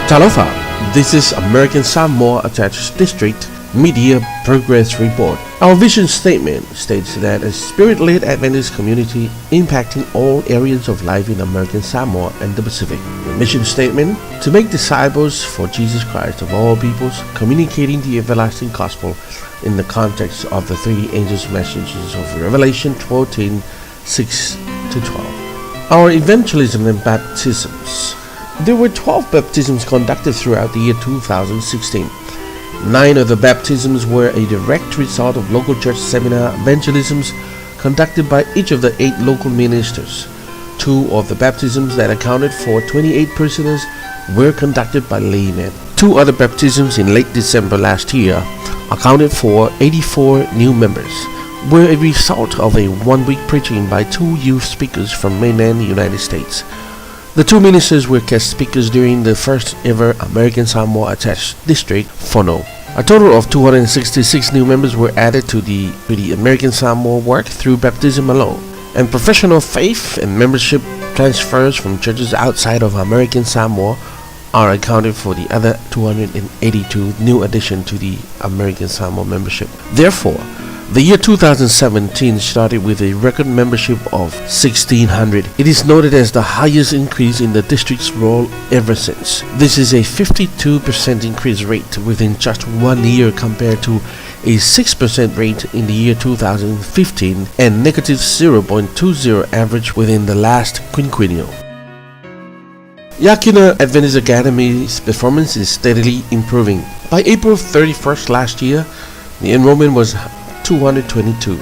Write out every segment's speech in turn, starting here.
Talofa, this is American Samoa Attached District Media Progress Report. Our vision statement states that a spirit-led Adventist community impacting all areas of life in American Samoa and the Pacific. The mission statement: to make disciples for Jesus Christ of all peoples, communicating the everlasting gospel in the context of the three angels' messages of Revelation 14:6-12. Our evangelism and baptisms. There were 12 baptisms conducted throughout the year 2016. 9 of the baptisms were a direct result of local church seminar evangelisms conducted by each of the 8 local ministers. 2 of the baptisms that accounted for 28 prisoners were conducted by laymen. 2 other baptisms in late December last year accounted for 84 new members, were a result of a one-week preaching by 2 youth speakers from mainland United States. The 2 ministers were guest speakers during the first ever American Samoa Attached District Fono. A total of 266 new members were added to the American Samoa work through baptism alone, and professional faith and membership transfers from churches outside of American Samoa are accounted for the other 282 new addition to the American Samoa membership. Therefore, the year 2017 started with a record membership of 1,600. It is noted as the highest increase in the district's roll ever since. This is a 52% increase rate within just 1 year compared to a 6% rate in the year 2015 and negative 0.20 average within the last quinquennial. Yakina Adventist Academy's performance is steadily improving. By April 31st last year, the enrollment was 222.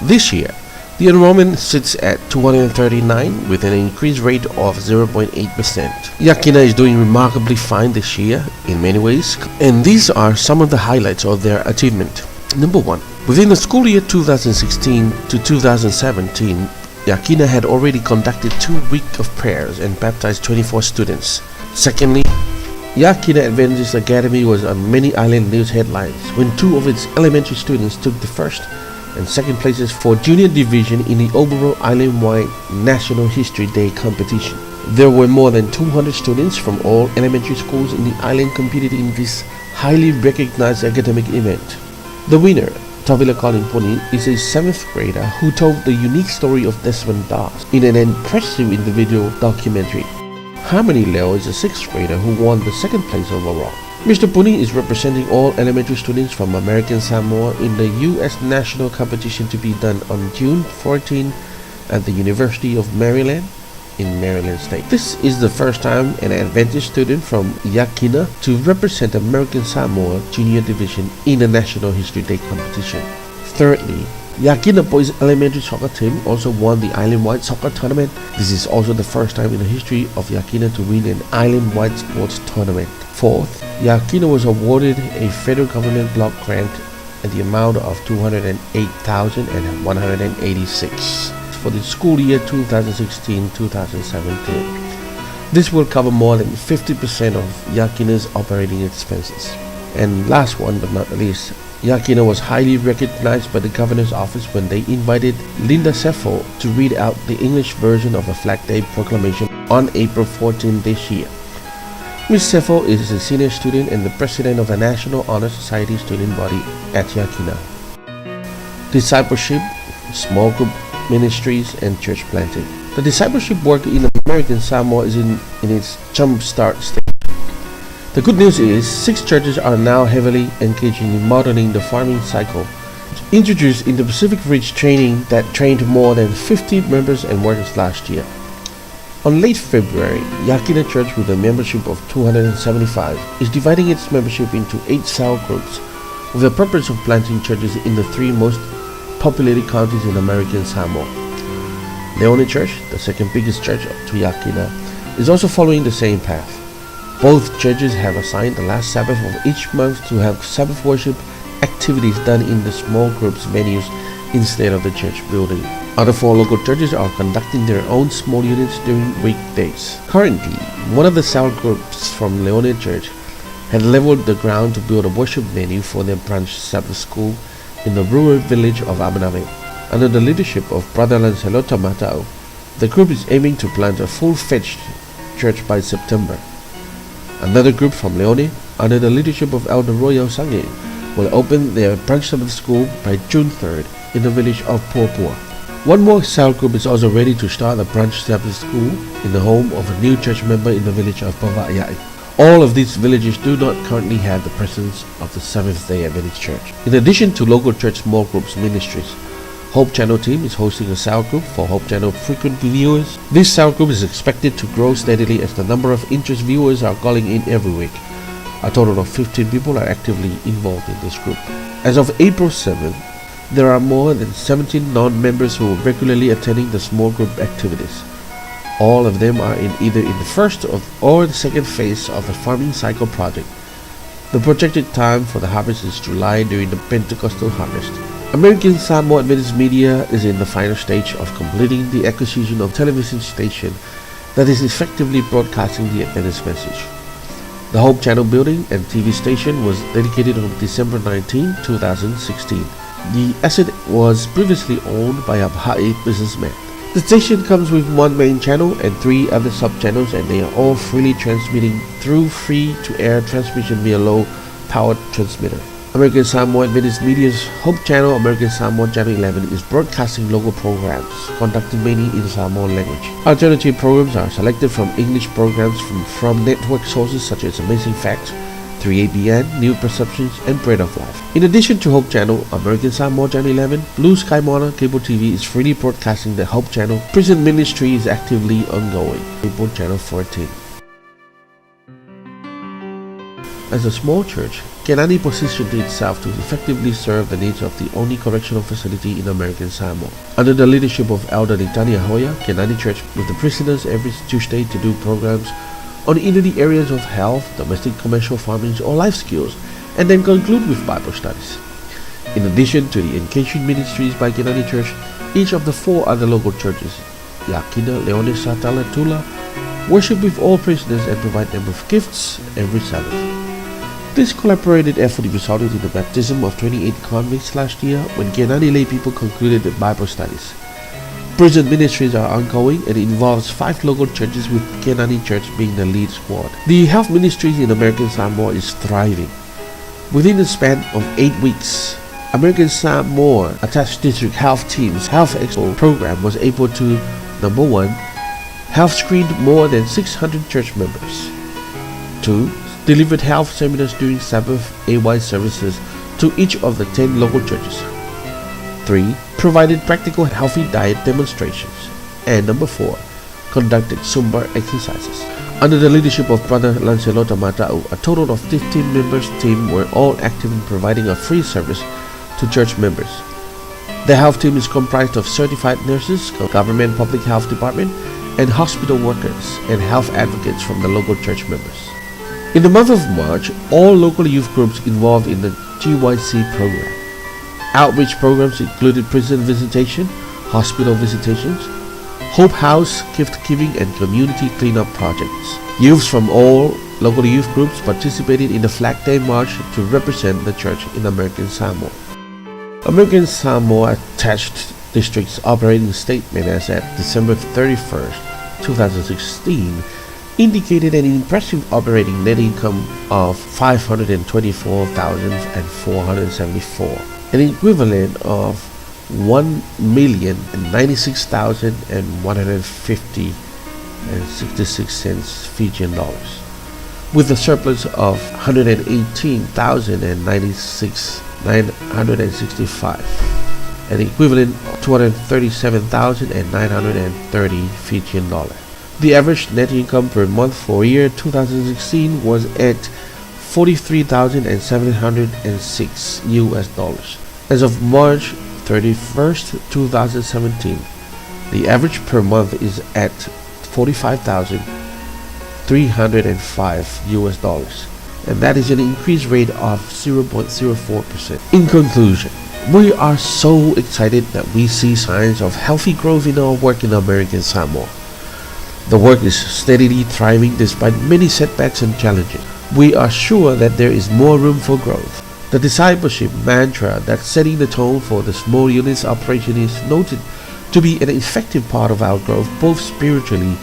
This year, the enrollment sits at 239 with an increased rate of 0.8%. Yakina is doing remarkably fine this year in many ways, and these are some of the highlights of their achievement. Number 1. Within the school year 2016 to 2017, Yakina had already conducted 2 weeks of prayers and baptized 24 students. Secondly, Yakina Adventist Academy was on many island news headlines when 2 of its elementary students took the first and second places for junior division in the overall island-wide National History Day competition. There were more than 200 students from all elementary schools in the island competed in this highly recognized academic event. The winner, Tavila Kalimponi, is a 7th grader who told the unique story of Desmond Doss in an impressive individual documentary. Harmony Leo is a 6th grader who won the 2nd place overall. Mr. Puni is representing all elementary students from American Samoa in the U.S. National Competition to be done on June 14 at the University of Maryland in Maryland State. This is the first time an Adventist student from Yakina to represent American Samoa Junior Division in the National History Day competition. Thirdly, Yakina Boys Elementary Soccer Team also won the island-wide soccer tournament. This is also the first time in the history of Yakina to win an island-wide sports tournament. Fourth, Yakina was awarded a federal government block grant at the amount of $208,186 for the school year 2016-2017. This will cover more than 50% of Yakina's operating expenses. And last one but not the least, Yakina was highly recognized by the governor's office when they invited Linda Seffel to read out the English version of a Flag Day proclamation on April 14 this year. Ms. Seffel is a senior student and the president of the National Honor Society student body at Yakina. Discipleship, small group ministries, and church planting. The discipleship work in American Samoa is in its jumpstart stage. The good news is 6 churches are now heavily engaged in modeling the farming cycle introduced in the Pacific Ridge training that trained more than 50 members and workers last year. On late February, Yakina Church, with a membership of 275, is dividing its membership into 8 cell groups with the purpose of planting churches in the 3 most populated counties in American Samoa. Leone Church, the second biggest church to Yakina, is also following the same path. Both churches have assigned the last Sabbath of each month to have Sabbath worship activities done in the small groups venues instead of the church building. Other 4 local churches are conducting their own small units during weekdays. Currently, one of the cell groups from Leone Church had leveled the ground to build a worship venue for their branch Sabbath school in the rural village of Amanave. Under the leadership of Brother Lancelot Matao, the group is aiming to plant a full-fledged church by September. Another group from Leone, under the leadership of Elder Royal Sange, will open their branch Sabbath school by June 3rd in the village of Purpur. One more cell group is also ready to start a branch Sabbath school in the home of a new church member in the village of Pavayai. All of these villages do not currently have the presence of the Seventh-day Adventist Church. In addition to local church small groups ministries, Hope Channel team is hosting a cell group for Hope Channel frequent viewers. This cell group is expected to grow steadily as the number of interest viewers are calling in every week. A total of 15 people are actively involved in this group. As of April 7th, there are more than 17 non-members who are regularly attending the small group activities. All of them are either in the first or the second phase of the farming cycle project. The projected time for the harvest is July during the Pentecostal harvest. American Samoa Adventist Media is in the final stage of completing the acquisition of television station that is effectively broadcasting the Adventist message. The Hope Channel building and TV station was dedicated on December 19, 2016. The asset was previously owned by a Baha'i businessman. The station comes with one main channel and 3 other sub-channels, and they are all freely transmitting through free-to-air transmission via low-powered transmitter. American Samoa Adventist Media's Hope Channel, American Samoa Channel 11, is broadcasting local programs, conducted mainly in Samoan language. Alternative programs are selected from English programs from network sources such as Amazing Facts, 3ABN, New Perceptions, and Bread of Life. In addition to Hope Channel, American Samoa Channel 11, Blue Sky Mona Cable TV is freely broadcasting the Hope Channel. Prison ministry is actively ongoing. Cable Channel 14. As a small church, Kenani positioned itself to effectively serve the needs of the only correctional facility in American Samoa. Under the leadership of Elder Nitania Hoya, Kenani Church with the prisoners every Tuesday to do programs on either the areas of health, domestic, commercial, farming, or life skills, and then conclude with Bible studies. In addition to the engaging ministries by Kenani Church, each of the 4 other local churches, Yakina, Leone, Satala, Tula, worship with all prisoners and provide them with gifts every Sabbath. This collaborated effort resulted in the baptism of 28 convicts last year when Kenani lay people concluded the Bible studies. Prison ministries are ongoing and involves 5 local churches with Kenani Church being the lead squad. The health ministries in American Samoa is thriving. Within the span of 8 weeks, American Samoa attached district health team's Health Expo program was able to, number 1, health screened more than 600 church members. 2, delivered health seminars during Sabbath AY services to each of the 10 local churches. 3, provided practical healthy diet demonstrations. And number 4, conducted Zumba exercises. Under the leadership of Brother Lancelot Matau, a total of 15 members team were all active in providing a free service to church members. The health team is comprised of certified nurses, government public health department, and hospital workers and health advocates from the local church members. In the month of March, all local youth groups involved in the GYC program. Outreach programs included prison visitation, hospital visitations, Hope House gift giving, and community cleanup projects. Youths from all local youth groups participated in the Flag Day March to represent the church in American Samoa. American Samoa attached district's operating statement as at December 31st, 2016 indicated an impressive operating net income of $524,474, an equivalent of $1,096,150.66 Fijian dollars, with a surplus of $118,096,965, an equivalent of $237,930 Fijian dollars. The average net income per month for year 2016 was at $43,706 US dollars. As of March 31st, 2017, the average per month is at $45,305 US dollars, and that is an increase rate of 0.04%. In conclusion, we are so excited that we see signs of healthy growth in our work in American Samoa. The work is steadily thriving despite many setbacks and challenges. We are sure that there is more room for growth. The discipleship mantra that's setting the tone for the small units operation is noted to be an effective part of our growth, both spiritually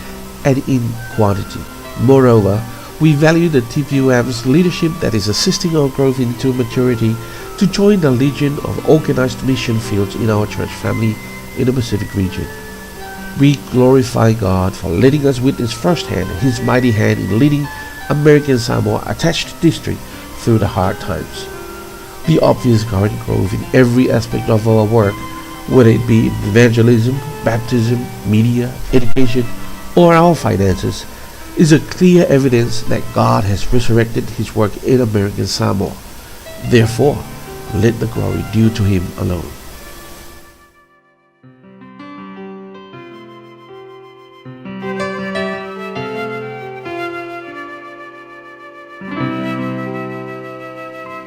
and in quantity. Moreover, We value the TPUM's leadership that is assisting our growth into maturity to join the legion of organized mission fields in our church family in the Pacific region. We glorify God for letting us witness firsthand His mighty hand in leading American Samoa attached district through the hard times. The obvious current growth in every aspect of our work, whether it be in evangelism, baptism, media, education, or our finances, is a clear evidence that God has resurrected His work in American Samoa. Therefore, let the glory due to Him alone.